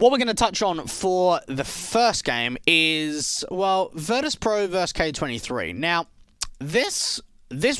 what we're going to touch on for the first game is, well, Virtus.pro versus K23. Now, this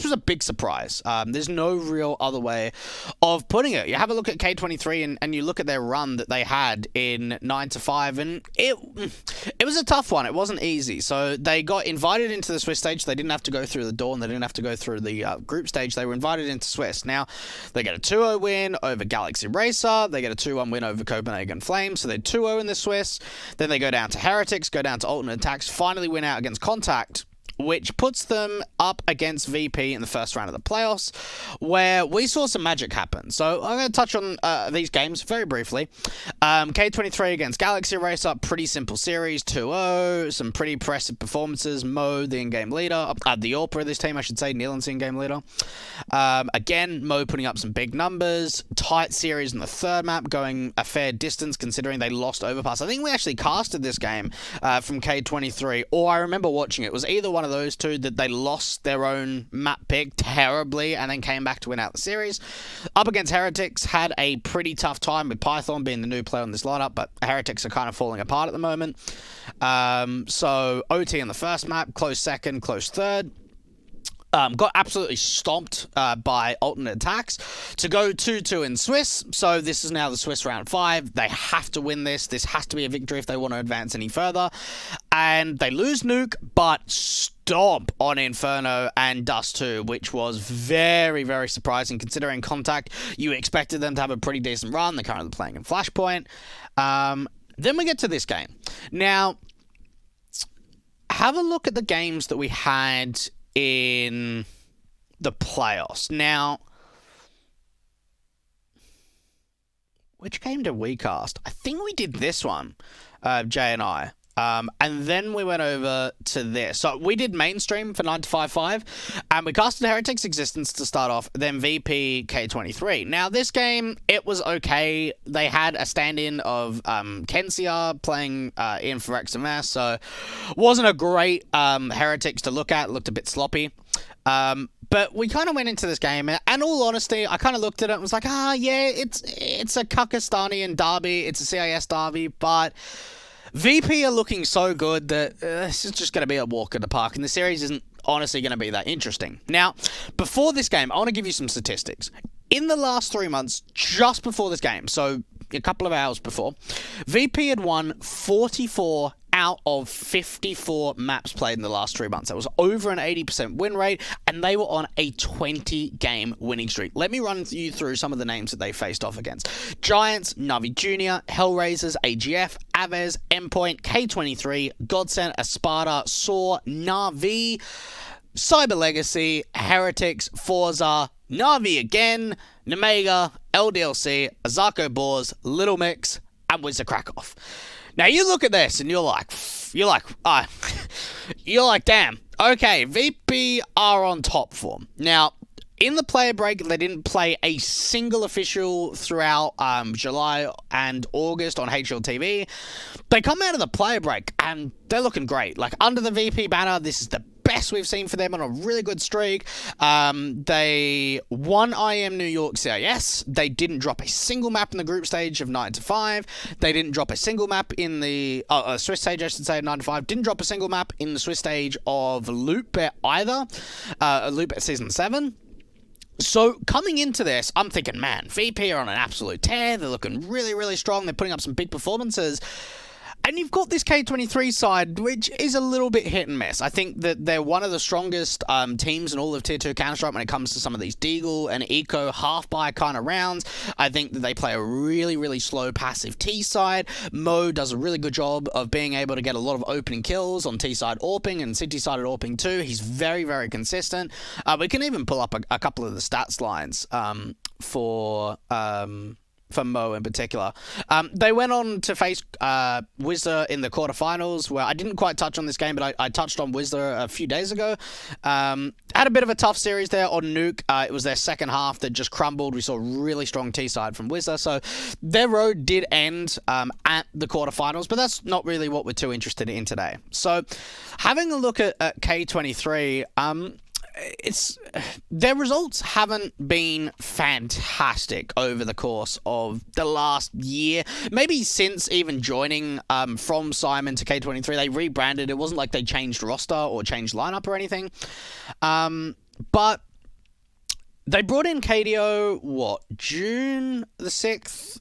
was a big surprise. There's no real other way of putting it. You have a look at K23 and you look at their run that they had in 9-5, and it was a tough one. It wasn't easy. So they got invited into the Swiss stage. They didn't have to go through the door, and they didn't have to go through the group stage. They were invited into Swiss. Now, they get a 2-0 win over Galaxy Racer. They get a 2-1 win over Copenhagen Flames. So they're 2-0 in the Swiss. Then they go down to Heretics, go down to Alternate Attacks, finally win out against Contact, which puts them up against VP in the first round of the playoffs, where we saw some magic happen. So I'm going to touch on these games very briefly. K23 against Galaxy Racer, pretty simple series, 2-0, some pretty impressive performances. Mo, the in-game leader, the AWPer of this team, I should say, Nealon's the in-game leader. Again, Mo putting up some big numbers, tight series in the third map, going a fair distance considering they lost Overpass. I think we actually casted this game from K23, or I remember watching it. It was either one of those two that they lost their own map pick terribly and then came back to win out the series. Up against Heretics, had a pretty tough time with Python being the new player on this lineup, but Heretics are kind of falling apart at the moment. So OT in the first map, close second, close third. Got absolutely stomped by Alternate Attacks to go 2-2 in Swiss. So this is now the Swiss round 5. They have to win this. This has to be a victory if they want to advance any further. And they lose Nuke, but stomp on Inferno and Dust 2, which was very, very surprising considering Contact. You expected them to have a pretty decent run. They're currently playing in Flashpoint. Then we get to this game. Now, have a look at the games that we had in the playoffs. Now, which game did we cast? I think we did this one, Jay and I. And then we went over to this. So we did mainstream for 9-5-5, and we casted Heretics Existence to start off, then VP K23. Now, this game, it was okay. They had a stand-in of Kensia playing in for XMS, so wasn't a great Heretics to look at. It looked a bit sloppy. But we kind of went into this game, and all honesty, I kind of looked at it and was like, yeah, it's a Kakistani derby, it's a CIS derby, but VP are looking so good that this is just going to be a walk in the park, and the series isn't honestly going to be that interesting. Now, before this game, I want to give you some statistics. In the last 3 months, just before this game, so a couple of hours before, VP had won 44 out of 54 maps played in the last 3 months. That was over an 80% win rate, and they were on a 20-game winning streak. Let me run you through some of the names that they faced off against. Giants, Navi Jr., Hellraisers, AGF, Aves, Endpoint, K23, Godsend, Espada, Saw, Navi, Cyber Legacy, Heretics, Forza, Navi again, Nemega, LDLC, Azarko Boars, Little Mix, and Wizard Krakoff. Now you look at this and you're like, damn. Okay, VP are on top form. Now, in the player break, they didn't play a single official throughout July and August on HLTV. They come out of the player break and they're looking great. Like, under the VP banner, this is the best we've seen for them on a really good streak. They won IM New York CIS. They didn't drop a single map in the group stage of 9-5. They didn't drop a single map in the Swiss stage, I should say, of 9-5. Didn't drop a single map in the Swiss stage of Loop Bet either. Loop Bet Season 7. So, coming into this, I'm thinking, man, VP are on an absolute tear. They're looking really, really strong. They're putting up some big performances. And you've got this K23 side, which is a little bit hit and miss. I think that they're one of the strongest teams in all of Tier 2 Counter-Strike when it comes to some of these Deagle and Eco half-buy kind of rounds. I think that they play a really, really slow passive T side. Mo does a really good job of being able to get a lot of opening kills on T-side AWPing and City-sided AWPing too. He's very, very consistent. We can even pull up a couple of the stats lines for Mo in particular. They went on to face Wizard in the quarterfinals, where I didn't quite touch on this game, but I touched on Wizard a few days ago. Had a bit of a tough series there on Nuke. It was their second half that just crumbled. We saw really strong T-side from Wizard, so their road did end at the quarterfinals, but that's not really what we're too interested in today. So having a look at K23, it's their results haven't been fantastic over the course of the last year. Maybe since even joining from Simon to K23, they rebranded. It wasn't like they changed roster or changed lineup or anything. But they brought in KDO, June the 6th?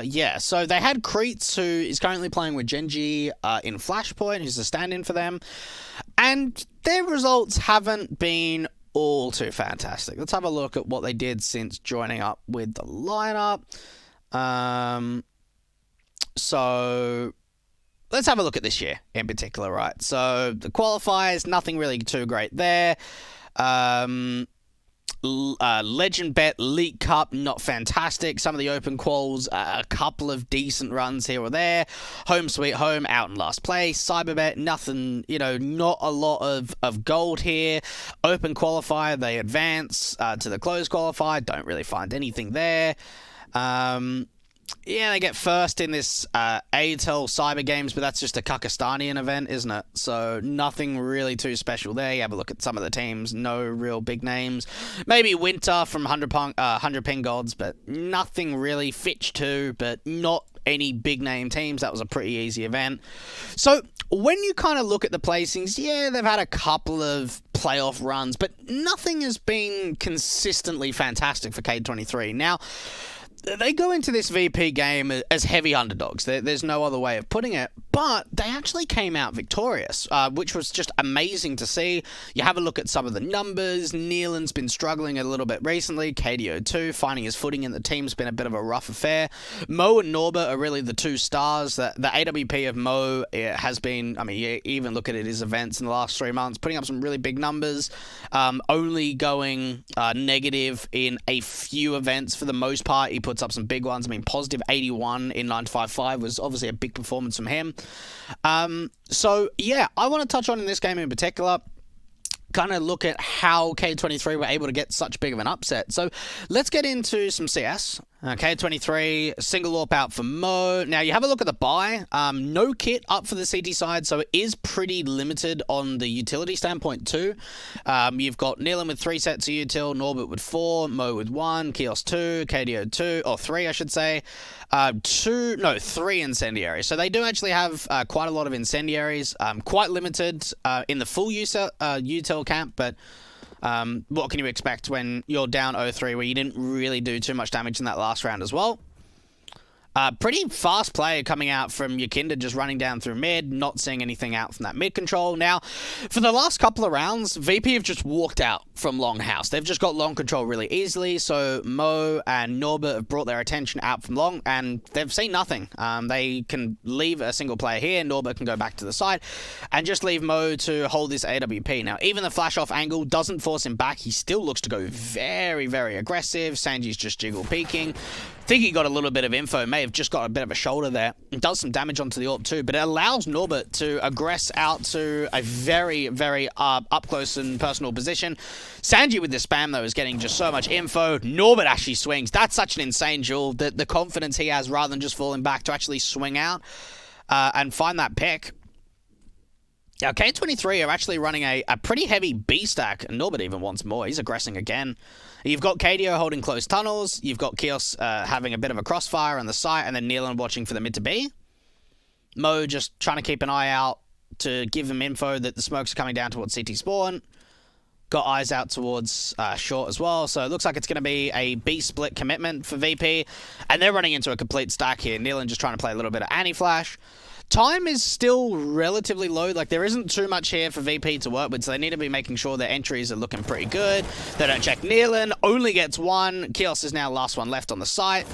Yeah, so they had Creets, who is currently playing with Genji in Flashpoint, who's a stand-in for them. And their results haven't been all too fantastic. Let's have a look at what they did since joining up with the lineup. So let's have a look at this year in particular, right? So the qualifiers, nothing really too great there. Legend Bet, Elite Cup, not fantastic. Some of the open quals, a couple of decent runs here or there. Home Sweet Home, out in last place. Cyberbet, nothing, not a lot of gold here. Open qualifier, they advance to the closed qualifier. Don't really find anything there. Yeah, they get first in this ATEL Cyber Games, but that's just a Kakistanian event, isn't it? So nothing really too special there. You have a look at some of the teams, no real big names. Maybe Winter from 100 Ping Gods, but nothing really. Fitch too, but not any big name teams. That was a pretty easy event. So when you kind of look at the placings, yeah, they've had a couple of playoff runs, but nothing has been consistently fantastic for K23. Now, they go into this VP game as heavy underdogs. There's no other way of putting it. But they actually came out victorious, which was just amazing to see. You have a look at some of the numbers. Neelan's been struggling a little bit recently. KDO2 finding his footing in the team's been a bit of a rough affair. Mo and Norbert are really the two stars. The AWP of Mo has been, you even look at his events in the last 3 months, putting up some really big numbers. Only going negative in a few events for the most part. He puts up some big ones. Positive 81 in 955 was obviously a big performance from him. So yeah, I want to touch on in this game in particular, kind of look at how K23 were able to get such big of an upset. So let's get into some CS. K23, single AWP out for Mo. Now, you have a look at the buy. No kit up for the CT side, so it is pretty limited on the utility standpoint too. You've got Neelan with 3 sets of util, Norbert with 4, Mo with 1, Kios 2, KDO 2, or 3, I should say. 3 incendiaries. So they do actually have quite a lot of incendiaries. Quite limited in the full util camp, but what can you expect when you're down 0-3 where you didn't really do too much damage in that last round as well? Pretty fast play coming out from Yakinda, just running down through mid, not seeing anything out from that mid control. Now, for the last couple of rounds, VP have just walked out from long house. They've just got long control really easily, so Mo and Norbert have brought their attention out from long, and they've seen nothing. They can leave a single player here, Norbert can go back to the side, and just leave Mo to hold this AWP. Now, even the flash-off angle doesn't force him back. He still looks to go very, very aggressive. Sanji's just jiggle peeking. Think he got a little bit of info, may have just got a bit of a shoulder there. It does some damage onto the AWP too, but it allows Norbert to aggress out to a very, very up close and personal position. Sanji with the spam though is getting just so much info. Norbert actually swings. That's such an insane duel. The confidence he has rather than just falling back to actually swing out and find that pick. Now, K23 are actually running a pretty heavy B stack, and Norbert even wants more. He's aggressing again. You've got KDO holding close tunnels. You've got Kios having a bit of a crossfire on the site, and then Neelan watching for the mid to B. Mo just trying to keep an eye out to give him info that the smokes are coming down towards CT spawn. Got eyes out towards short as well, so it looks like it's going to be a B split commitment for VP, and they're running into a complete stack here. Neelan just trying to play a little bit of anti-flash. Time is still relatively low. Like, there isn't too much here for VP to work with, so they need to be making sure their entries are looking pretty good. They don't check Neelan. Only gets 1. Kios is now last one left on the site.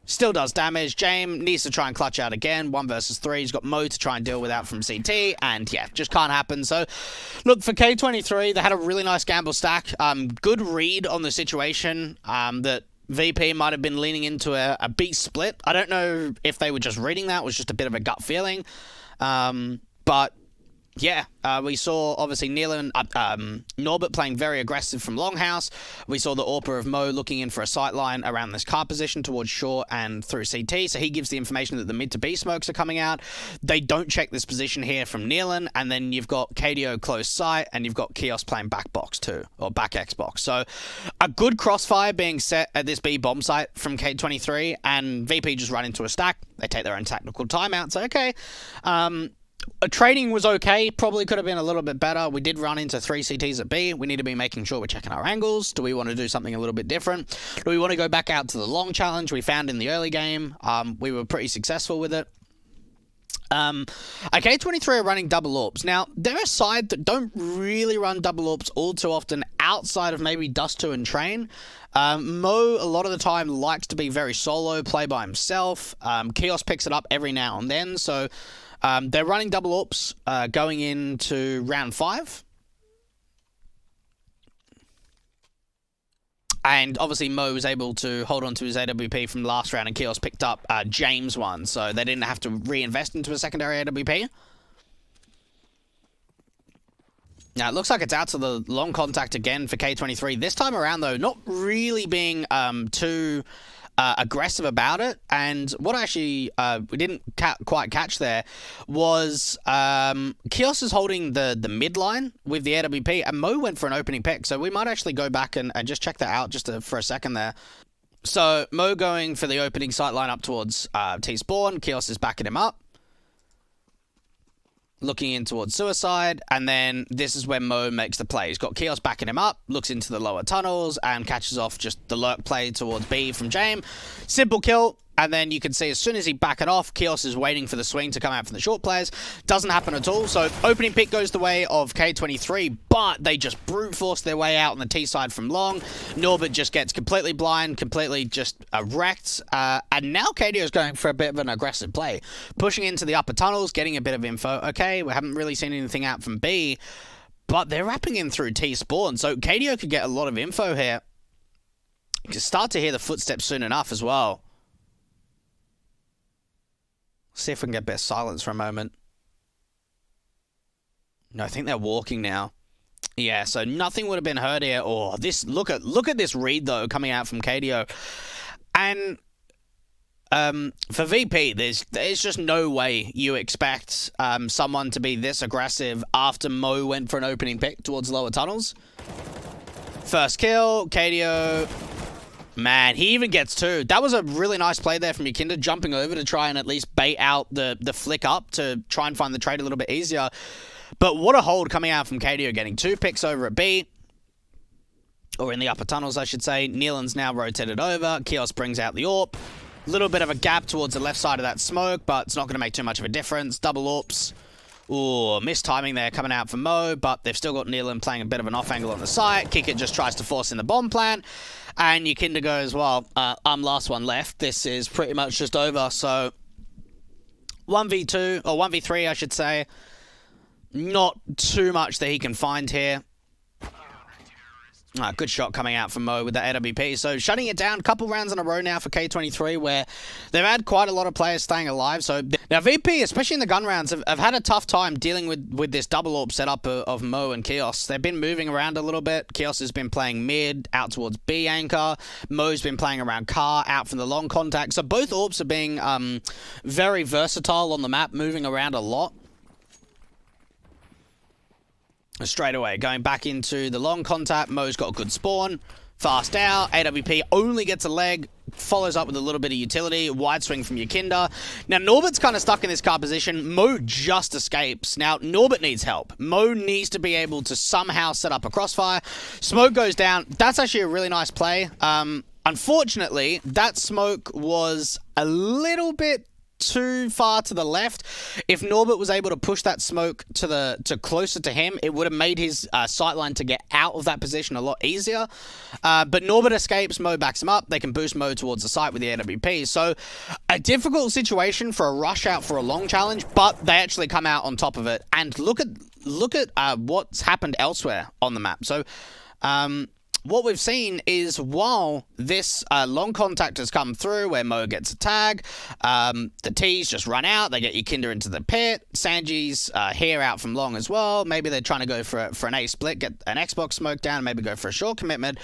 Still does damage. James needs to try and clutch out again. 1 versus 3. He's got Mo to try and deal with out from CT. And yeah, just can't happen. So, look, for K23, they had a really nice gamble stack. Good read on the situation that VP might have been leaning into a B split. I don't know if they were just reading that. It was just a bit of a gut feeling. But Yeah, we saw obviously Nealon, Norbert playing very aggressive from Longhouse. We saw the AWPer of Mo looking in for a sight line around this car position towards short and through CT. So he gives the information that the mid to B smokes are coming out. They don't check this position here from Nealon, and then you've got KDO close sight, and you've got Kiosk playing back box too, or back Xbox. So a good crossfire being set at this B bomb site from K23, and VP just run into a stack. They take their own tactical timeout. So okay. Trading was okay, probably could have been a little bit better. We did run into 3 CTs at B. We need to be making sure we're checking our angles. Do we want to do something a little bit different? Do we want to go back out to the long challenge we found in the early game? We were pretty successful with it. K23 are running double AWPs. Now, they're a side that don't really run double AWPs all too often outside of maybe Dust 2 and Train. Mo, a lot of the time, likes to be very solo, play by himself. Kiosk picks it up every now and then, so they're running double AWPs going into round 5. And obviously Mo was able to hold on to his AWP from last round, and Kiosk picked up James one, so they didn't have to reinvest into a secondary AWP. Now, it looks like it's out to the long contact again for K23. This time around, though, not really being too aggressive about it. And what actually we didn't quite catch there was Kiosk is holding the midline with the AWP, and Mo went for an opening pick. So we might actually go back and just check that out just for a second there. So Mo going for the opening sight line up towards T-spawn. Kiosk is backing him up, looking in towards suicide, and then this is when Mo makes the play. He's got Kiosk backing him up, looks into the lower tunnels, and catches off just the lurk play towards B from James. Simple kill, and then you can see as soon as he back it off, Kiosk is waiting for the swing to come out from the short players. Doesn't happen at all, so opening pick goes the way of K23, but they just brute force their way out on the T side from long. Norbert just gets completely blind, completely just wrecked, and now KDO is going for a bit of an aggressive play, pushing into the upper tunnels, getting a bit of info. Okay, we haven't really seen anything out from B, but they're wrapping in through T spawn, so KDO could get a lot of info here. You can start to hear the footsteps soon enough as well. See if we can get best silence for a moment. No, I think they're walking now. Yeah, so nothing would have been heard here. Oh, this look at this read though coming out from KDO. And for VP, there's just no way you expect someone to be this aggressive after Mo went for an opening pick towards lower tunnels. First kill, KDO. Man, he even gets 2. That was a really nice play there from Yakinda, jumping over to try and at least bait out the flick up to try and find the trade a little bit easier. But what a hold coming out from KDO, getting 2 picks over at B. Or in the upper tunnels, I should say. Nealon's now rotated over. Kiosk brings out the AWP. Little bit of a gap towards the left side of that smoke, but it's not going to make too much of a difference. Double AWPs. Ooh, missed timing there coming out from Mo, but they've still got Nealon playing a bit of an off angle on the side. Kick it just tries to force in the bomb plant. And Yakinda goes, well, I'm last one left. This is pretty much just over. So 1v2, or 1v3, I should say. Not too much that he can find here. Good shot coming out from Mo with the AWP. So shutting it down, a couple rounds in a row now for K23, where they've had quite a lot of players staying alive. So now VP, especially in the gun rounds, have had a tough time dealing with this double AWP setup of Mo and Kiosk. They've been moving around a little bit. Kiosk has been playing mid, out towards B anchor. Mo's been playing around car, out from the long contact. So both AWPs are being very versatile on the map, moving around a lot. Straight away, going back into the long contact. Mo's got a good spawn. Fast out. AWP only gets a leg. Follows up with a little bit of utility. Wide swing from Yakinda. Now, Norbert's kind of stuck in this car position. Mo just escapes. Now, Norbert needs help. Mo needs to be able to somehow set up a crossfire. Smoke goes down. That's actually a really nice play. Unfortunately, that smoke was a little bit too far to the left. If Norbert was able to push that smoke to closer to him, it would have made his sightline to get out of that position a lot easier. But Norbert escapes, Mo backs him up. They can boost Mo towards the site with the AWP. So a difficult situation for a rush out for a long challenge, but they actually come out on top of it. And look at what's happened elsewhere on the map. So what we've seen is while this long contact has come through where Mo gets a tag, the T's just run out, they get Yakinda into the pit, Sanji's here out from long as well, maybe they're trying to go for an A split, get an Xbox smoke down, maybe go for a short commitment.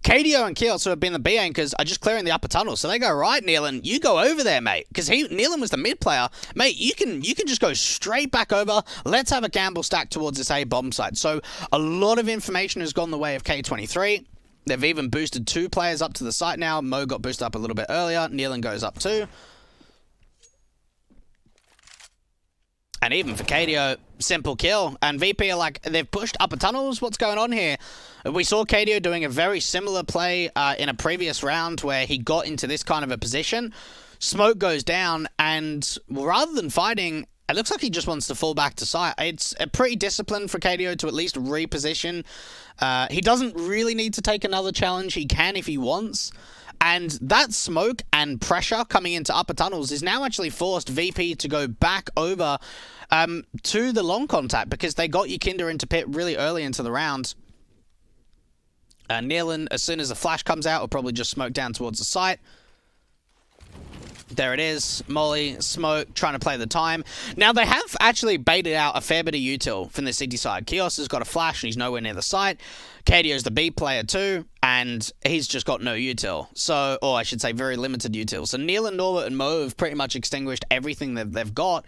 KDO and Kios, who have been the B anchors, are just clearing the upper tunnel. So they go, right, Nealon, you go over there, mate. Because Nealon was the mid player. Mate, you can just go straight back over. Let's have a gamble stack towards this A bomb site. So a lot of information has gone the way of K23. They've even boosted 2 players up to the site now. Mo got boosted up a little bit earlier. Nealon goes up too. And even for KDO, simple kill. And VP are like, they've pushed upper tunnels. What's going on here? We saw KDO doing a very similar play in a previous round where he got into this kind of a position. Smoke goes down, and rather than fighting, it looks like he just wants to fall back to site. It's a pretty disciplined for KDO to at least reposition. He doesn't really need to take another challenge. He can if he wants. And that smoke and pressure coming into upper tunnels is now actually forced VP to go back over to the long contact because they got Yakinda into pit really early into the round. Nealon, as soon as the flash comes out, will probably just smoke down towards the site. There it is. Molly, Smoke, trying to play the time. Now, they have actually baited out a fair bit of util from the city side. Kios has got a flash, and he's nowhere near the site. KDO's the B player too, and he's just got no util. So, or I should say very limited util. So, Nealon, Norbert, and Mo have pretty much extinguished everything that they've got.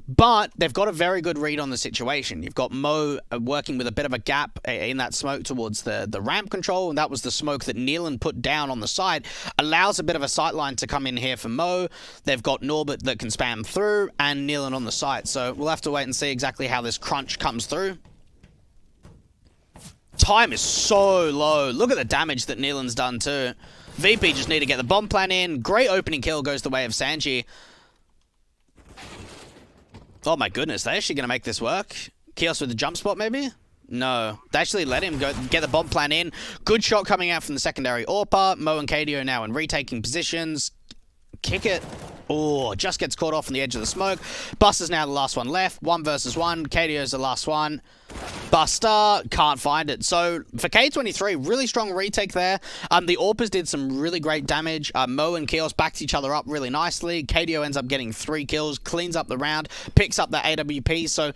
But they've got a very good read on the situation. You've got Mo working with a bit of a gap in that smoke towards the ramp control, and that was the smoke that Nealon put down on the side. Allows a bit of a sight line to come in here for Mo. They've got Norbert that can spam through, and Nealon on the site. So we'll have to wait and see exactly how this crunch comes through. Time is so low. Look at the damage that Nealon's done too. VP just need to get the bomb plan in. Great opening kill goes the way of Sanji. Oh my goodness, they're actually going to make this work. Kios with the jump spot maybe? No. They actually let him go get the bomb plan in. Good shot coming out from the secondary AWPer. Mo and KDO now in retaking positions. Kick it. Oh, just gets caught off on the edge of the smoke. Buster's now the last one left. 1 versus 1. KDO's the last one. Buster can't find it. So for K23, really strong retake there. The AWPers did some really great damage. Mo and Kios backed each other up really nicely. KDO ends up getting 3 kills, cleans up the round, picks up the AWP. So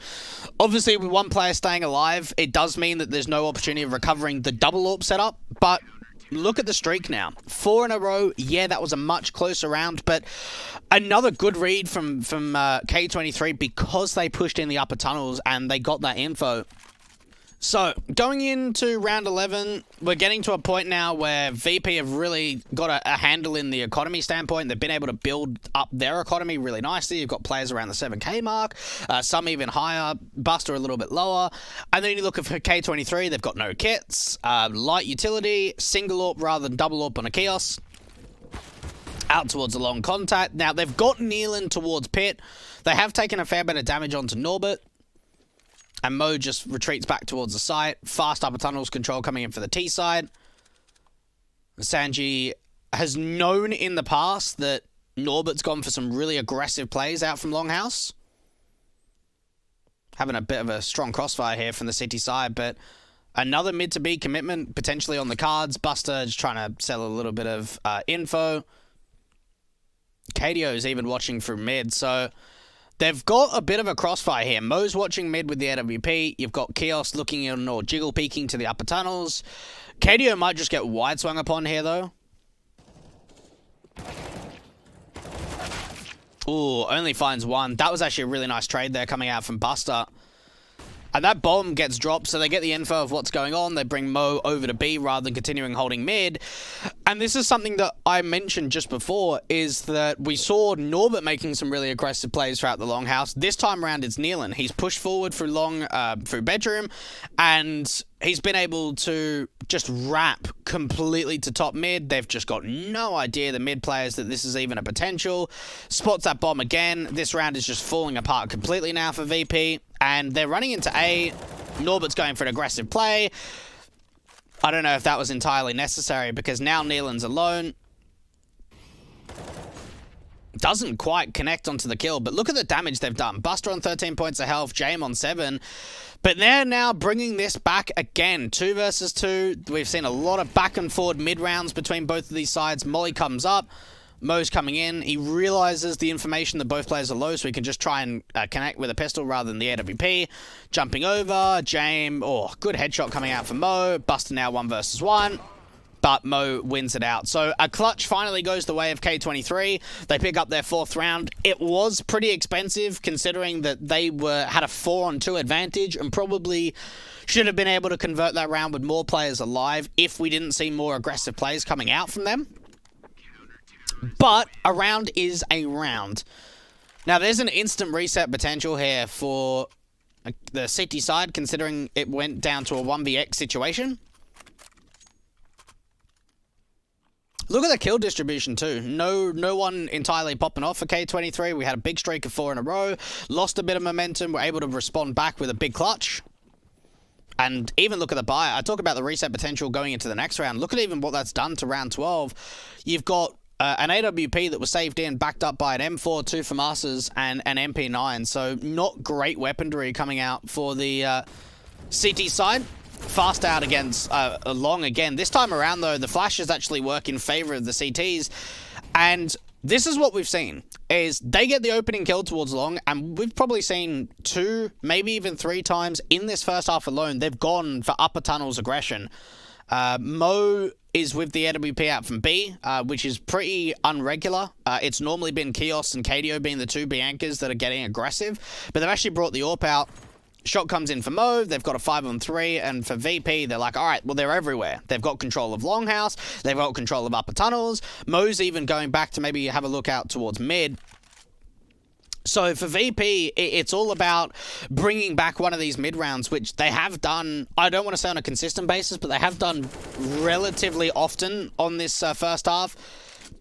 obviously with one player staying alive, it does mean that there's no opportunity of recovering the double AWP setup, but look at the streak now. 4 in a row. Yeah, that was a much closer round, but another good read from K23 because they pushed in the upper tunnels and they got that info. So, going into round 11, we're getting to a point now where VP have really got a handle in the economy standpoint. They've been able to build up their economy really nicely. You've got players around the 7k mark, some even higher, Buster a little bit lower. And then you look at K23, they've got no kits, light utility, single AWP rather than double AWP on a Kios. Out towards the long contact. Now, they've got Nealon towards pit. They have taken a fair bit of damage onto Norbert. And Mo just retreats back towards the site. Fast upper tunnels control coming in for the T side. Sanji has known in the past that Norbert's gone for some really aggressive plays out from Longhouse. Having a bit of a strong crossfire here from the city side, but another mid to B commitment potentially on the cards. Buster just trying to sell a little bit of info. KDO is even watching from mid, so they've got a bit of a crossfire here. Mo's watching mid with the AWP. You've got Kios looking in or jiggle peeking to the upper tunnels. KDO might just get wide swung upon here, though. Ooh, only finds 1. That was actually a really nice trade there coming out from Buster. And that bomb gets dropped, so they get the info of what's going on. They bring Mo over to B rather than continuing holding mid. And this is something that I mentioned just before, is that we saw Norbert making some really aggressive plays throughout the longhouse. This time around, it's Nealon. He's pushed forward through through bedroom, and he's been able to just wrap completely to top mid. They've just got no idea, the mid players, that this is even a potential. Spots that bomb again. This round is just falling apart completely now for VP. And they're running into A. Norbert's going for an aggressive play. I don't know if that was entirely necessary because now Nealon's alone. doesn't quite connect onto the kill, but look at the damage they've done. Buster on 13 points of health, Jame on 7, but they're now bringing this back again. 2 versus 2. We've seen a lot of back and forward mid rounds between both of these sides. Molly comes up, Mo's coming in. He realizes the information that both players are low, so he can just try and connect with a pistol rather than the AWP. Jumping over, Jame, oh, good headshot coming out for Mo. Buster now 1 versus 1. But Mo wins it out. So a clutch finally goes the way of K23. They pick up their 4th round. It was pretty expensive considering that they had a 4-on-2 advantage and probably should have been able to convert that round with more players alive if we didn't see more aggressive plays coming out from them. But a round is a round. Now there's an instant reset potential here for the City side considering it went down to a 1vx situation. Look at the kill distribution too. No one entirely popping off for K23. We had a big streak of 4 in a row. Lost a bit of momentum. We're able to respond back with a big clutch. And even look at the buy. I talk about the reset potential going into the next round. Look at even what that's done to round 12. You've got an AWP that was saved in, backed up by an M4, 2 FAMASas, and an MP9. So not great weaponry coming out for the CT side. Fast out against Long again. This time around, though, the flashes actually work in favor of the CTs. And this is what we've seen, is they get the opening kill towards Long, and we've probably seen 2, maybe even 3 times in this first half alone, they've gone for upper tunnels aggression. Mo is with the AWP out from B, which is pretty unregular. It's normally been Kios and KDO being the 2 Biancas that are getting aggressive, but they've actually brought the AWP out. Shot comes in for Mo, they've got a 5-on-3, and for VP, they're like, alright, well, they're everywhere. They've got control of Longhouse, they've got control of upper tunnels, Mo's even going back to maybe have a look out towards mid. So for VP, it's all about bringing back one of these mid rounds, which they have done, I don't want to say on a consistent basis, but they have done relatively often on this first half.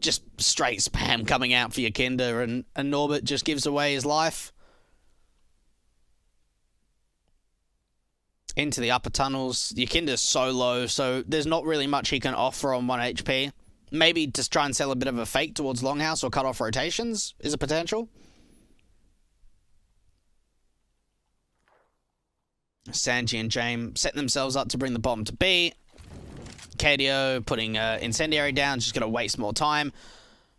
Just straight spam coming out for your Kinder, and Norbert just gives away his life. Into the upper tunnels. Yakinda's so low, so there's not really much he can offer on 1 HP. Maybe just try and sell a bit of a fake towards Longhouse or cut off rotations is a potential. Sanji and Jame setting themselves up to bring the bomb to B. KDO putting Incendiary down, just going to waste more time.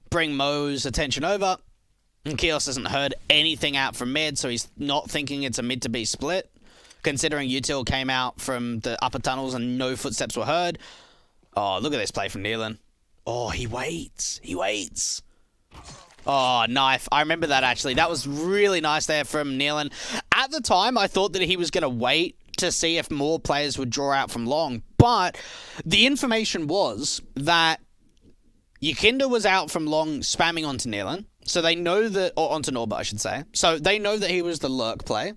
Bring Mo's attention over. And Kios hasn't heard anything out from mid, so he's not thinking it's a mid to B split. Considering Util came out from the upper tunnels and no footsteps were heard. Oh, look at this play from Nealon. Oh, he waits. He waits. Oh, knife. I remember that, actually. That was really nice there from Nealon. At the time, I thought that he was going to wait to see if more players would draw out from Long. But the information was that Yakinda was out from Long spamming onto Nealon. So they know that, or onto Norbert, I should say. So they know that he was the lurk play.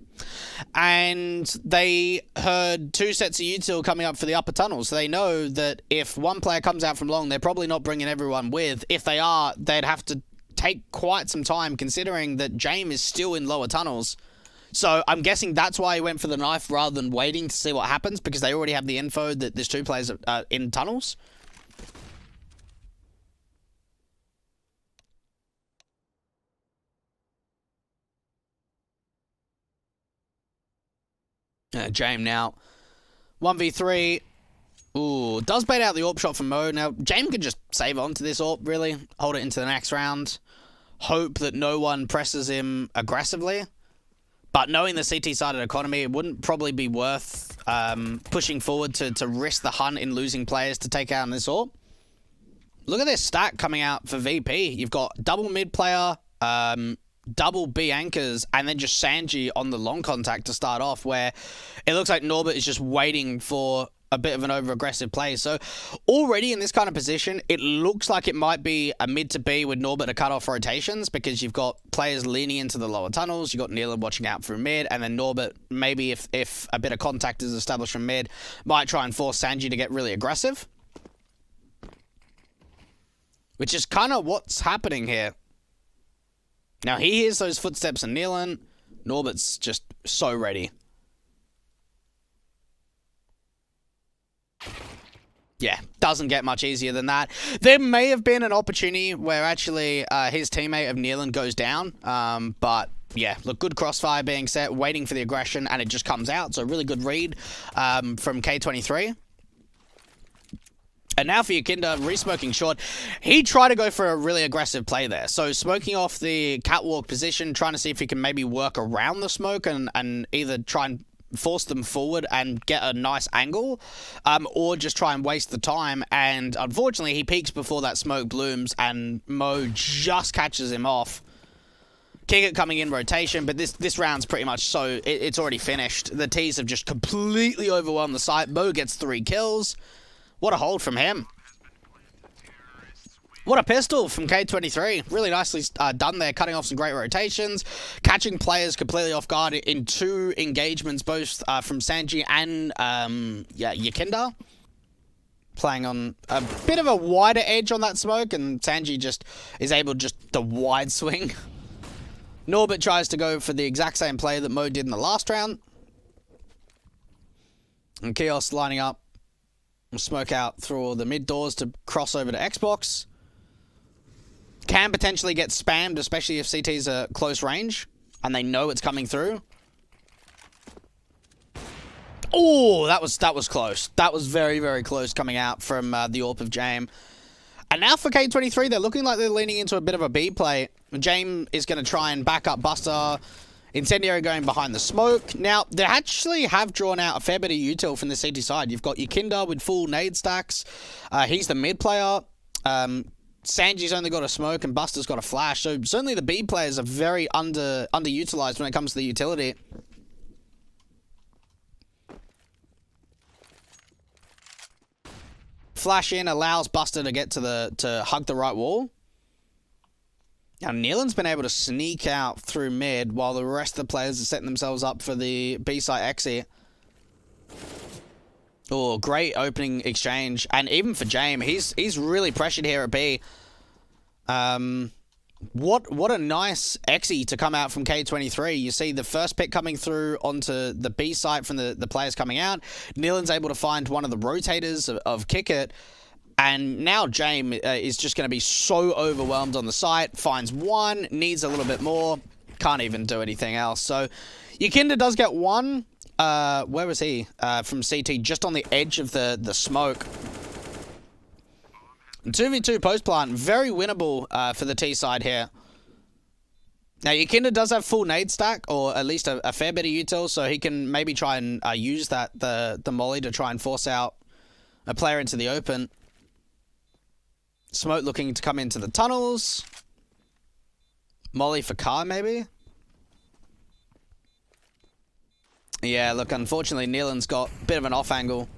And they heard 2 sets of util coming up for the upper tunnel. So they know that if one player comes out from Long, they're probably not bringing everyone with. If they are, they'd have to take quite some time, considering that Jame is still in lower tunnels. So I'm guessing that's why he went for the knife rather than waiting to see what happens, because they already have the info that there's 2 players in tunnels. Jame now 1v3. Ooh, does bait out the AWP shot from Mo. Now Jame can just save on to this AWP, really, hold it into the next round, hope that no one presses him aggressively. But knowing the CT sided economy, it wouldn't probably be worth pushing forward to risk the hunt in losing players to take out on this AWP. Look at this stack coming out for VP. You've got double mid player, double B anchors, and then just Sanji on the long contact to start off, where it looks like Norbert is just waiting for a bit of an over-aggressive play. So already in this kind of position, it looks like it might be a mid to B with Norbert to cut off rotations, because you've got players leaning into the lower tunnels, you've got Nealon watching out for mid, and then Norbert, maybe if a bit of contact is established from mid, might try and force Sanji to get really aggressive. Which is kind of what's happening here. Now he hears those footsteps in Nealon. Norbert's just so ready. Yeah, doesn't get much easier than that. There may have been an opportunity where actually his teammate of Nealon goes down, but yeah, look, good crossfire being set, waiting for the aggression, and it just comes out. So really good read from K23. And now for Yakinda, re-smoking short. He tried to go for a really aggressive play there. So smoking off the catwalk position, trying to see if he can maybe work around the smoke and either try and force them forward and get a nice angle, or just try and waste the time. And unfortunately, he peeks before that smoke blooms, and Mo just catches him off. Kick it coming in rotation, but this round's pretty much so it's already finished. The T's have just completely overwhelmed the site. Mo gets 3 kills. What a hold from him. What a pistol from K23. Really nicely done there, cutting off some great rotations, catching players completely off guard in 2 engagements, both from Sanji and Yakinda. Playing on a bit of a wider edge on that smoke, and Sanji just is able to just the wide swing. Norbert tries to go for the exact same play that Mo did in the last round. And Chaos lining up. Smoke out through all the mid doors to cross over to Xbox. Can potentially get spammed, especially if CT's a close range and they know it's coming through. Oh, that was close. That was very, very close coming out from the AWP of Jame. And now for K23, they're looking like they're leaning into a bit of a B play. Jame is going to try and back up Buster. Incendiary going behind the smoke. Now, they actually have drawn out a fair bit of util from the CT side. You've got Yakinda with full nade stacks. He's the mid player. Sanji's only got a smoke and Buster's got a flash. So certainly the B players are very underutilized when it comes to the utility. Flash in allows Buster to get to hug the right wall. Now, Nealon's been able to sneak out through mid while the rest of the players are setting themselves up for the B-site exit. Oh, great opening exchange. And even for Jame, he's really pressured here at B. What a nice exit to come out from K23. You see the first pick coming through onto the B site from the players coming out. Nealon's able to find one of the rotators of Kick It. And now Jame is just going to be so overwhelmed on the site. Finds one, needs a little bit more. Can't even do anything else. So Yakinda does get one. Where was he? From CT, just on the edge of the smoke. 2v2 post plant, very winnable for the T side here. Now Yakinda does have full nade stack, or at least a fair bit of util, so he can maybe try and use the molly to try and force out a player into the open. Smoke looking to come into the tunnels. Molly for car, maybe? Yeah, look, unfortunately, Nealon's got a bit of an off angle.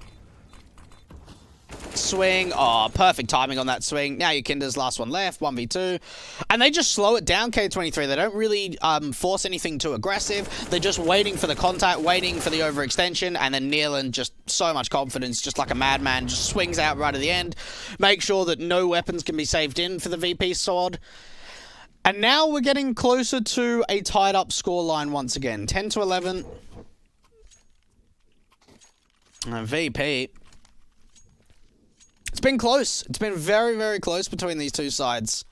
Swing. Oh, perfect timing on that swing. Now Yakinda's last one left, 1v2. And they just slow it down, K23. They don't really force anything too aggressive. They're just waiting for the contact, waiting for the overextension, and then Nealon, just so much confidence, just like a madman, just swings out right at the end. Make sure that no weapons can be saved in for the VP sword. And now we're getting closer to a tied up scoreline once again. 10-11. VP. It's been close. It's been very, very close between these two sides.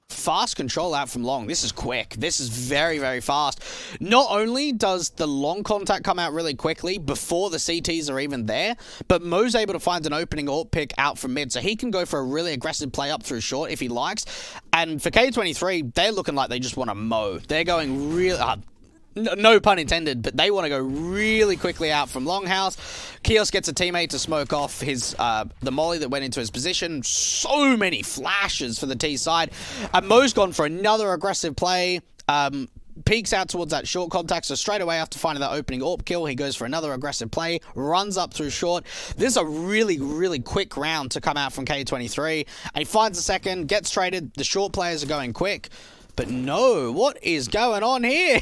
Fast control out from long. This is quick. This is very, very fast. Not only does the long contact come out really quickly before the CTs are even there, but Mo's able to find an opening AWP pick out from mid, so he can go for a really aggressive play up through short if he likes. And for K23, they're looking like they just want to mow. They're going really... no pun intended, but they want to go really quickly out from Longhouse. Kios gets a teammate to smoke off his the molly that went into his position. So many flashes for the T side. Mo's gone for another aggressive play. Peeks out towards that short contact, so straight away after finding that opening AWP kill, he goes for another aggressive play, runs up through short. This is a really, really quick round to come out from K23, and he finds a second, gets traded. The short players are going quick. But no, what is going on here?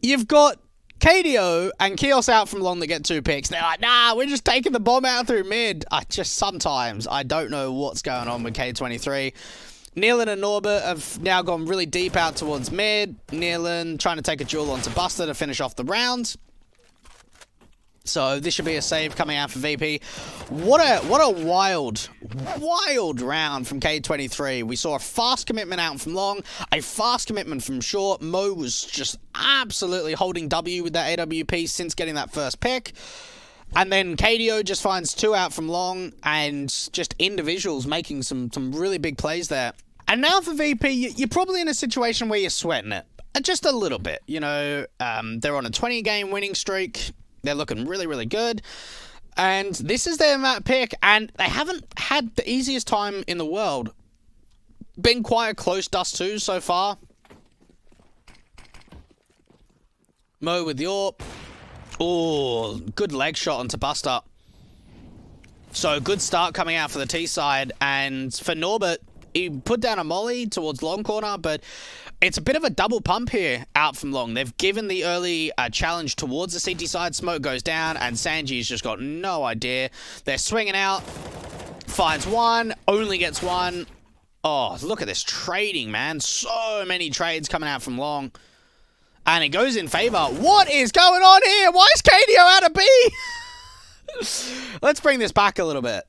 You've got KDO and Kios out from long that get 2 picks. They're like, nah, we're just taking the bomb out through mid. Sometimes I don't know what's going on with K23. Nealon and Norbert have now gone really deep out towards mid. Nealon trying to take a duel onto Buster to finish off the round. So this should be a save coming out for VP. What a wild round from K23. We saw a fast commitment out from long, a fast commitment from short. Mo was just absolutely holding W with that AWP since getting that first pick. And then KDO just finds 2 out from long and just individuals making some really big plays there. And now for VP, you're probably in a situation where you're sweating it. Just a little bit. You know, they're on a 20-game winning streak. They're looking really, really good. And this is their map pick, and they haven't had the easiest time in the world. Been quite a close dust too so far. Mo with the AWP. Oh, good leg shot onto Buster. So good start coming out for the T side, and for Norbert, he put down a molly towards long corner, but it's a bit of a double pump here out from long. They've given the early challenge towards the CT side. Smoke goes down, and Sanji's just got no idea. They're swinging out. Finds one. Only gets one. Oh, look at this trading, man. So many trades coming out from long. And it goes in favor. What is going on here? Why is KDO out of B? Let's bring this back a little bit.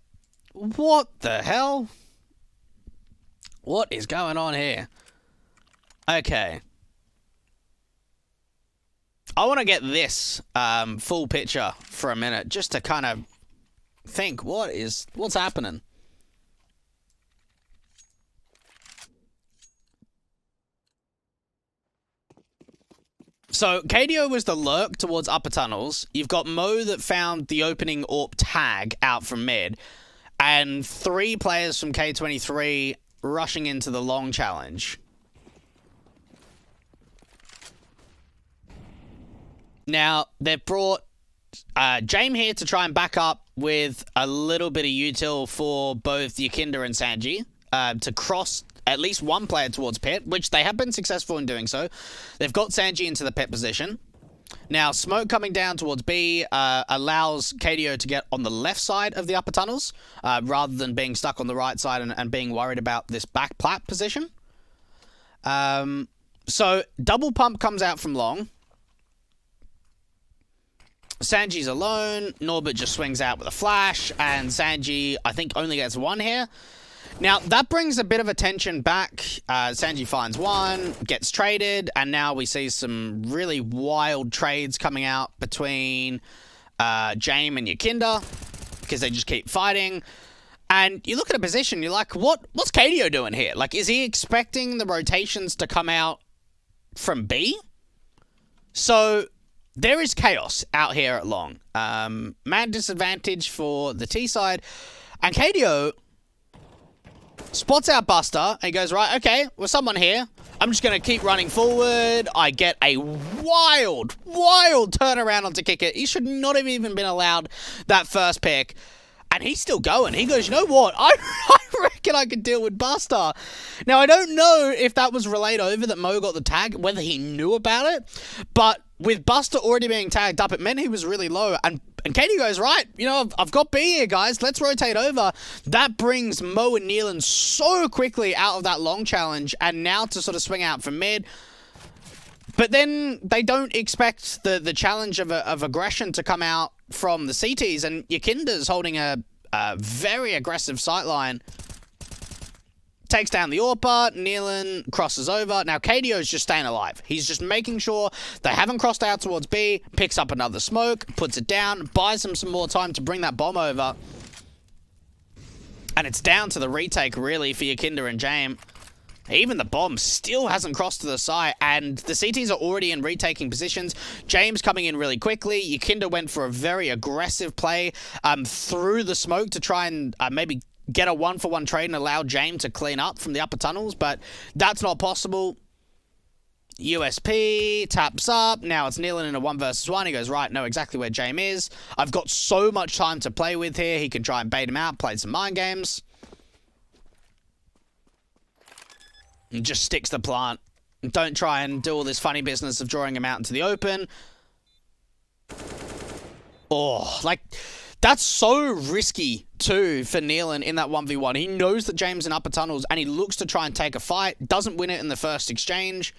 What the hell? What is going on here? Okay. I want to get this full picture for a minute, just to kind of think what's happening. So KDO was the lurk towards upper tunnels. You've got Mo that found the opening AWP tag out from mid, and 3 players from K23 rushing into the long challenge. Now, they've brought James here to try and back up with a little bit of util for both Yakinda and Sanji to cross at least one player towards pit, which they have been successful in doing so. They've got Sanji into the pit position. Now, smoke coming down towards B allows KDO to get on the left side of the upper tunnels rather than being stuck on the right side and being worried about this back plat position. So, double pump comes out from long. Sanji's alone. Norbert just swings out with a flash, and Sanji, I think, only gets one here. Now, that brings a bit of attention back. Sanji finds one, gets traded, and now we see some really wild trades coming out between James and Yakinda, because they just keep fighting. And you look at a position, you're like, what's KDO doing here? Like, is he expecting the rotations to come out from B? So there is chaos out here at long. Man disadvantage for the T side. And KDO spots out Buster and he goes, right, okay, well, someone here. I'm just going to keep running forward. I get a wild turnaround onto kick it. He should not have even been allowed that first pick. And he's still going. He goes, you know what? I reckon I could deal with Buster. Now, I don't know if that was relayed over that Mo got the tag, whether he knew about it. But with Buster already being tagged up, it meant he was really low. And Katie goes, right, you know, I've got B here, guys. Let's rotate over. That brings Mo and Nealon so quickly out of that long challenge. And now to sort of swing out from mid. But then they don't expect the challenge of aggression to come out from the CTs, and Yakinda's holding a very aggressive sightline. Takes down the AWPer, Nealon crosses over. Now KDO's just staying alive. He's just making sure they haven't crossed out towards B, picks up another smoke, puts it down, buys them some more time to bring that bomb over. And it's down to the retake, really, for Yakinda and James. Even the bomb still hasn't crossed to the side, and the CTs are already in retaking positions. James coming in really quickly. Yakinda went for a very aggressive play through the smoke to try and maybe get a one-for-one trade and allow James to clean up from the upper tunnels, but that's not possible. USP, taps up. Now it's Nealon in a 1 versus 1. He goes, right, know exactly where James is. I've got so much time to play with here. He can try and bait him out, play some mind games. And just sticks the plant. Don't try and do all this funny business of drawing him out into the open. Oh, like, That's so risky, too, for Nealon in that 1v1. He knows that James in upper tunnels, and he looks to try and take a fight. Doesn't win it in the first exchange.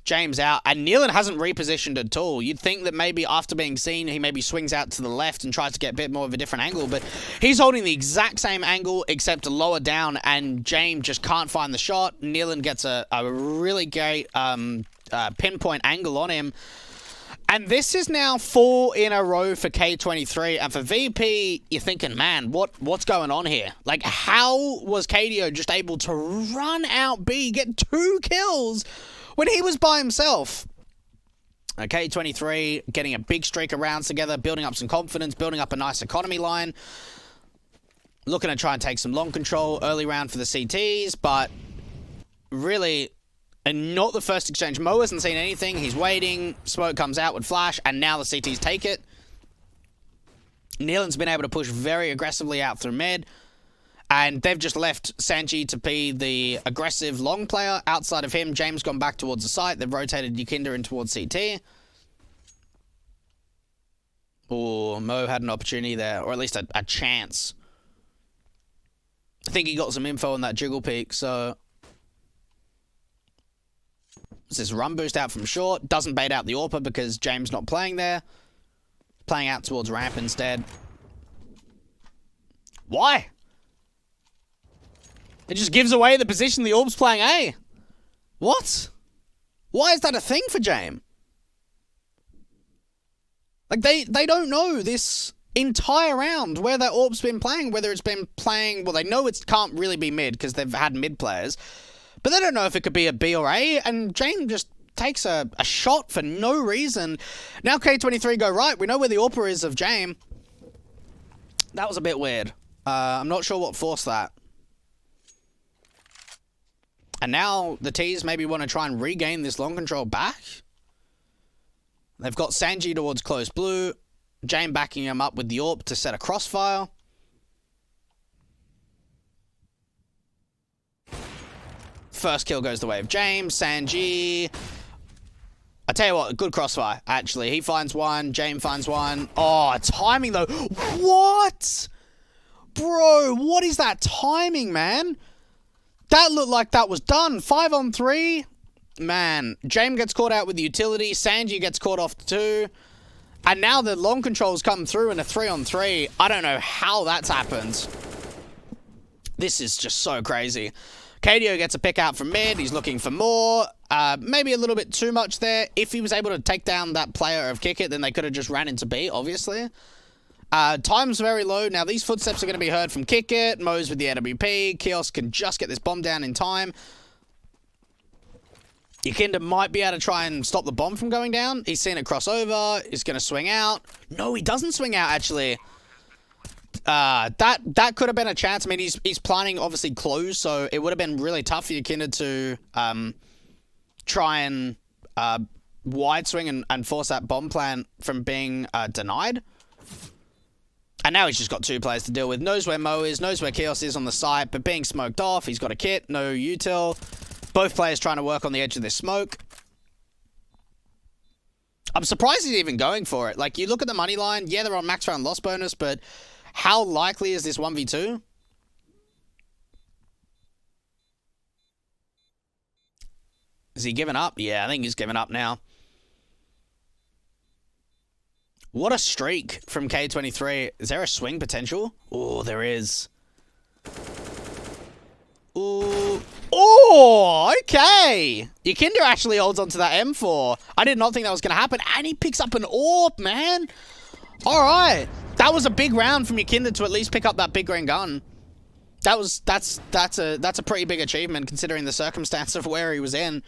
James out, and Nealon hasn't repositioned at all. You'd think that maybe after being seen, he maybe swings out to the left and tries to get a bit more of a different angle, but he's holding the exact same angle, except lower down, and James just can't find the shot. Nealon gets a really great pinpoint angle on him. And this is now 4 in a row for K23, and for VP, you're thinking, man, what's going on here? Like, how was KDO just able to run out B, get 2 kills when he was by himself? K23 getting a big streak of rounds together, building up some confidence, building up a nice economy line, looking to try and take some long control early round for the CTs, but really... And not the first exchange. Mo hasn't seen anything. He's waiting. Smoke comes out with flash, and now the CTs take it. Nealon's been able to push very aggressively out through mid, and they've just left Sanji to be the aggressive long player. Outside of him, James gone back towards the site. They've rotated Yukinda in towards CT. Or Mo had an opportunity there, or at least a chance. I think he got some info on that jiggle peak, so... This is run boost out from short. Doesn't bait out the AWPer because James not playing there. Playing out towards ramp instead. Why? It just gives away the position the AWP's playing A. What? Why is that a thing for James? Like, they don't know this entire round where that AWP's been playing. Whether it's been playing... Well, they know it can't really be mid because they've had mid players. But they don't know if it could be a B or A, and James just takes a shot for no reason. Now K23 go right. We know where the AWPer is of James. That was a bit weird. I'm not sure what forced that. And now the T's maybe want to try and regain this long control back. They've got Sanji towards close blue. James backing him up with the AWP to set a crossfire. First kill goes the way of James. Sanji. I tell you what, good crossfire, actually. He finds one. James finds one. Oh, timing, though. What? Bro, what is that timing, man? That looked like that was done. 5 on 3. Man, James gets caught out with the utility. Sanji gets caught off 2. And now the long controls come through in a 3 on 3. I don't know how that's happened. This is just so crazy. KDO gets a pick out from mid. He's looking for more. Maybe a little bit too much there. If he was able to take down that player of Kick It, then they could have just ran into B, obviously. Time's very low. Now, these footsteps are going to be heard from Kick It. Mo's with the AWP. Kiosk can just get this bomb down in time. Yukinda might be able to try and stop the bomb from going down. He's seen it cross over. He's going to swing out. No, he doesn't swing out, actually. That could have been a chance. I mean, he's planning obviously close, so it would have been really tough for Yukinda to try and wide swing and force that bomb plan from being denied. And now he's just got 2 players to deal with. Knows where Mo is, knows where Chaos is on the site, but being smoked off. He's got a kit, no util. Both players trying to work on the edge of this smoke. I'm surprised he's even going for it. Like, you look at the money line, yeah, they're on max round loss bonus, but how likely is this 1v2? Is he giving up? Yeah, I think he's giving up now. What a streak from K23. Is there a swing potential? Oh, there is. Ooh. Oh, okay. Yukinda actually holds onto that M4. I did not think that was going to happen. And he picks up an AWP, man. All right. That was a big round from Yukinda to at least pick up that big green gun. That's a pretty big achievement considering the circumstance of where he was in.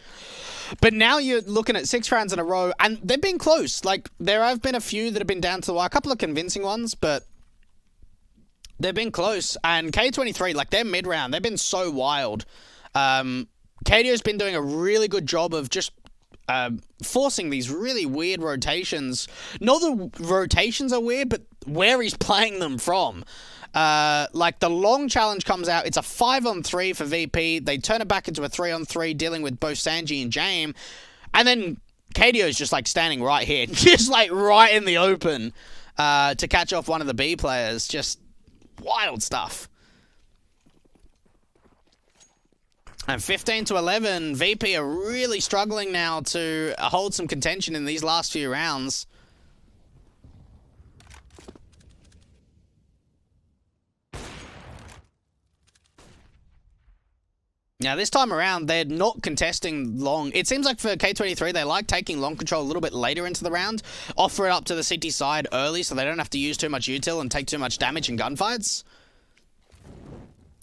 But now you're looking at 6 rounds in a row, and they've been close. Like, there have been a few that have been down to the wire, a couple of convincing ones, but they've been close. And K23, like, their mid-round, they've been so wild. KDO's been doing a really good job of just forcing these really weird rotations. Not the rotations are weird, but where he's playing them from. Like, the long challenge comes out. It's a 5 on 3 for VP. They turn it back into a 3 on 3, dealing with both Sanji and James. And then KDO's just, like, standing right here. Just, like, right in the open. to catch off one of the B players. Just wild stuff. And 15 to 11, VP are really struggling now to hold some contention in these last few rounds. Now, this time around, they're not contesting long. It seems like for K23, they like taking long control a little bit later into the round, offer it up to the CT side early so they don't have to use too much util and take too much damage in gunfights.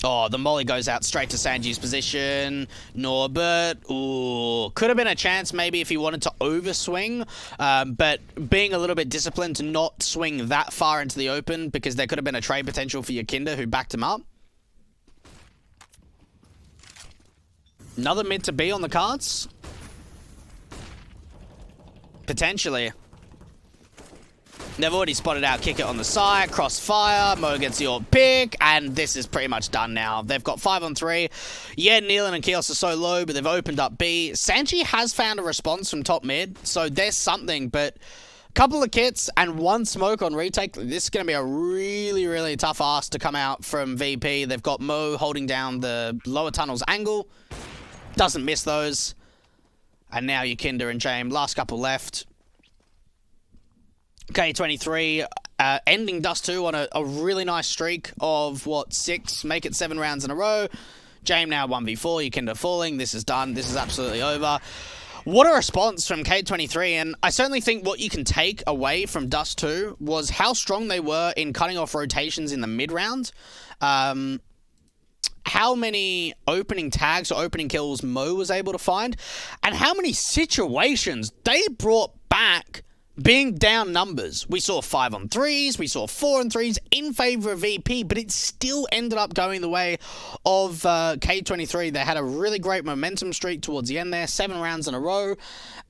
Oh, the molly goes out straight to Sanji's position. Norbert, ooh, could have been a chance maybe if he wanted to overswing, but being a little bit disciplined to not swing that far into the open because there could have been a trade potential for your Kinder who backed him up. Another mid to B on the cards? Potentially. They've already spotted out kick it on the side, crossfire, Mo gets the orb pick, and this is pretty much done now. They've got 5 on 3. Yeah, Nealon and Kios are so low, but they've opened up B. Sanji has found a response from top mid, so there's something, but a couple of kits and 1 smoke on retake. This is going to be a really, really tough ask to come out from VP. They've got Mo holding down the lower tunnel's angle. Doesn't miss those. And now your Kinder and James. Last couple left. K23 ending Dust 2 on a really nice streak of, what, 6? Make it 7 rounds in a row. James now 1v4. Your Kinder falling. This is done. This is absolutely over. What a response from K23. And I certainly think what you can take away from Dust 2 was how strong they were in cutting off rotations in the mid-round. How many opening tags or opening kills Mo was able to find, and how many situations they brought back being down numbers. We saw 5 on 3s, we saw 4 on 3s in favor of VP, but it still ended up going the way of K23. They had a really great momentum streak towards the end there, 7 rounds in a row.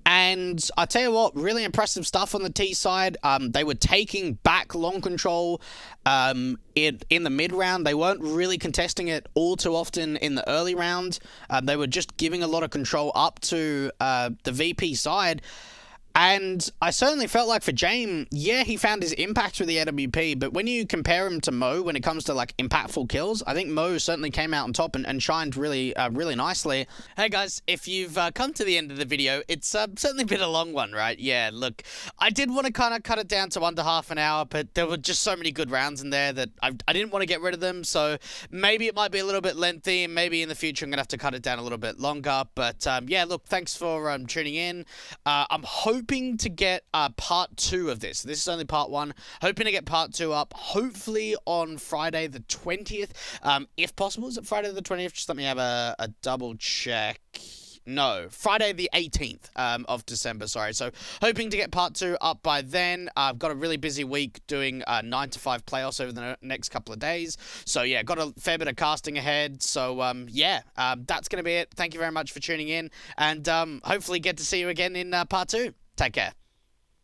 And I tell you what, really impressive stuff on the T side. They were taking back long control in the mid round. They weren't really contesting it all too often in the early round. They were just giving a lot of control up to the VP side. And I certainly felt like for James, yeah, he found his impact through the AWP, but when you compare him to Mo when it comes to like impactful kills, I think Mo certainly came out on top and shined really nicely. Hey guys, if you've come to the end of the video, it's certainly been a long one, right? Yeah, look, I did want to kind of cut it down to under half an hour, but there were just so many good rounds in there that I didn't want to get rid of them, so maybe it might be a little bit lengthy, and maybe in the future I'm going to have to cut it down a little bit longer, but yeah, look, thanks for tuning in. I'm hoping to get part 2 of this. This is only part 1. Hoping to get part 2 up, hopefully on Friday the 20th. If possible. Is it Friday the 20th? Just let me have a double check. No, Friday the 18th of December, sorry. So, hoping to get part 2 up by then. I've got a really busy week doing 9 to 5 playoffs over the next couple of days. So, yeah, got a fair bit of casting ahead. So, yeah, that's going to be it. Thank you very much for tuning in. And hopefully get to see you again in part 2. Take care.